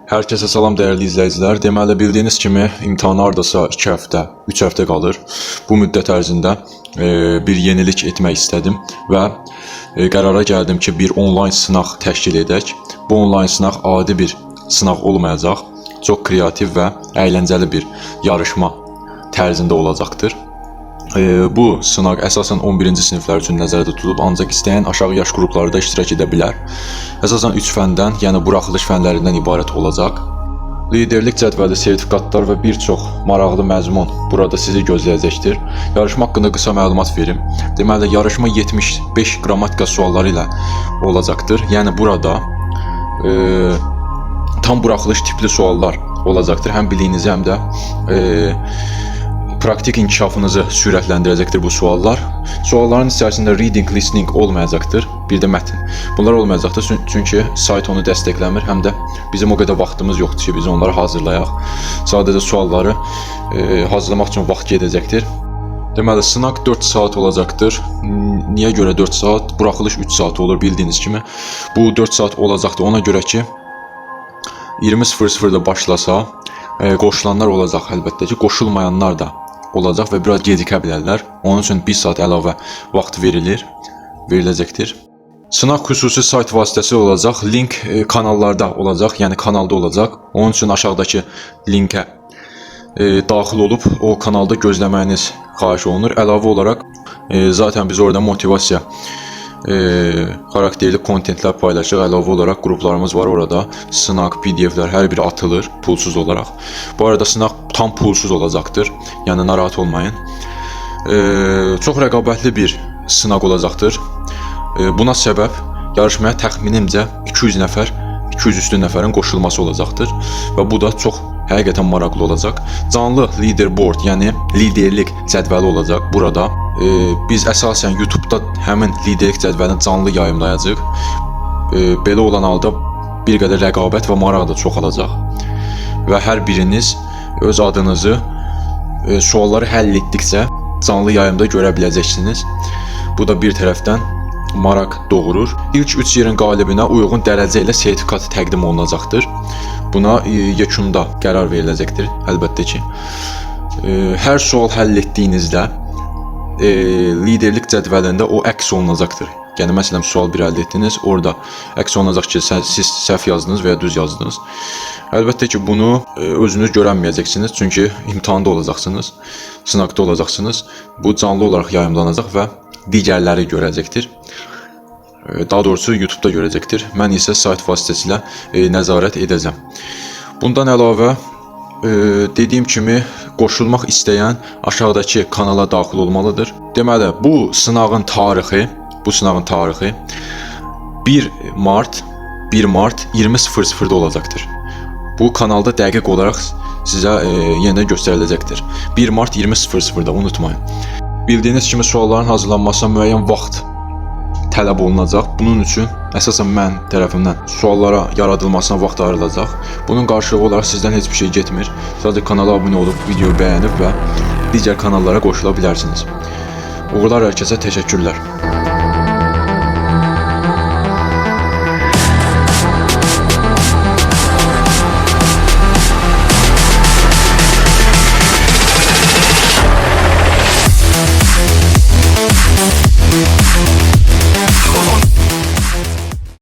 Hər kəsə salam dəyərli izləyicilər. Deməli bildiyiniz kimi imtahana hardasa 2 həftə, 3 həftə qalır. Bu müddət ərzində bir yenilik etmək istədim və qərara gəldim ki, bir onlayn sınaq təşkil edək. Bu onlayn sınaq adi bir sınaq olmayacaq. Çox kreativ və əyləncəli bir yarışma tərzində olacaqdır. Bu sınaq əsasən 11-ci siniflər üçün nəzərdə tutulub, ancaq istəyən aşağı yaş qruplarda iştirak edə bilər. Əsasən 3 fəndən, yəni buraxılış fənlərindən ibarət olacaq. Liderlik cədvəli, sertifikatlar və bir çox maraqlı məzmun burada sizi gözləyəcəkdir. Yarışma haqqında qısa məlumat verim. Deməli, yarışma 75 qrammatika sualları ilə olacaqdır. Yəni burada tam buraxılış tipli suallar olacaqdır. Həm biliyinizi, həm də praktik inkişafınızı sürətləndirəcəkdir bu suallar. Sualların içərisində reading, listening olmayacaqdır, bir də mətn. Bunlar olmayacaqdır çünki sayt onu dəstəkləmir, həm də bizim o qədər vaxtımız yoxdur ki, biz onları hazırlayaq. Sadəcə sualları hazırlamaq üçün vaxt gedəcəkdir. Deməli, sınaq 4 saat olacaqdır. Niyə görə 4 saat? Buraxılış 3 saat olur bildiyiniz kimi. Bu 4 saat olacaqdır ona görə ki, 20:00-da başlasa, qoşulanlar olacaq əlbəttə ki, qoşulmayanlar da olacaq və biraz gecikə bilərlər. Onun üçün 1 saat əlavə vaxt veriləcəkdir. Sınaq xüsusi sayt vasitəsilə olacaq. Link kanallarda olacaq, yəni kanalda olacaq. Onun üçün aşağıdakı linkə daxil olub o kanalda gözləməyiniz xahiş olunur. Əlavə olaraq zaten biz orada motivasiya xarakterli kontentlər paylaşır. Əlavə olaraq qruplarımız var orada. Sınaq, PDF-lər hər biri atılır pulsuz olaraq. Bu arada sınaq tam pulsuz olacaqdır. Yəni narahat olmayın. Çox rəqabətli bir sınaq olacaqdır. Buna səbəb yarışmaya təxminimcə 200 nəfər, 200 üstü nəfərin qoşulması olacaqdır və bu da çox həqiqətən maraqlı olacaq. Canlı leaderboard, yəni liderlik cədvəli olacaq burada. Biz əsasən YouTube-da həmin liderlik cədvəlini canlı yayımlayacağıq. Belə olan halda bir qədər rəqabət və maraq da çoxalacaq. Və hər biriniz öz adınızı sualları həll etdikcə canlı yayımda görə biləcəksiniz. Bu da bir tərəfdən maraq doğurur. İlk 3 yerin qalibinə uyğun dərəcə ilə sertifikat təqdim olunacaqdır. Buna yekunda qərar veriləcəkdir, əlbəttə ki. Hər sual həll etdiyinizdə liderlik cədvəlində o əks olunacaqdır. Yəni, məsələn, sual 1 əldə etdiniz, orada əks olunacaq ki, siz səhv yazdınız və ya düz yazdınız. Əlbəttə ki, bunu özünüz görənməyəcəksiniz, çünki imtahanda olacaqsınız, sınaqda olacaqsınız. Bu canlı olaraq yayımlanacaq və digərləri görəcəkdir. Daha doğrusu YouTube-da görəcəkdir. Mən isə sayt vasitəsilə nəzarət edəcəm. Bundan əlavə, dediyim kimi, qoşulmaq istəyən aşağıdakı kanala daxil olmalıdır. Deməli, bu sınağın tarixi 1 mart 20:00-da olacaqdır. Bu kanalda dəqiq olaraq sizə yenə göstəriləcəkdir. 1 mart 20:00-da, unutmayın. Bildiyiniz kimi sualların hazırlanmasına müəyyən vaxt tələb olunacaq. Bunun üçün əsasən mən tərəfimdən suallara yaradılmasına vaxt ayrılacaq. Bunun qarşılığı olaraq sizdən heç bir şey getmir. Sadəcə kanala abunə olub, videoyu bəyənib və digər kanallara qoşula bilərsiniz. Uğurlar hər kəsə, təşəkkürlər.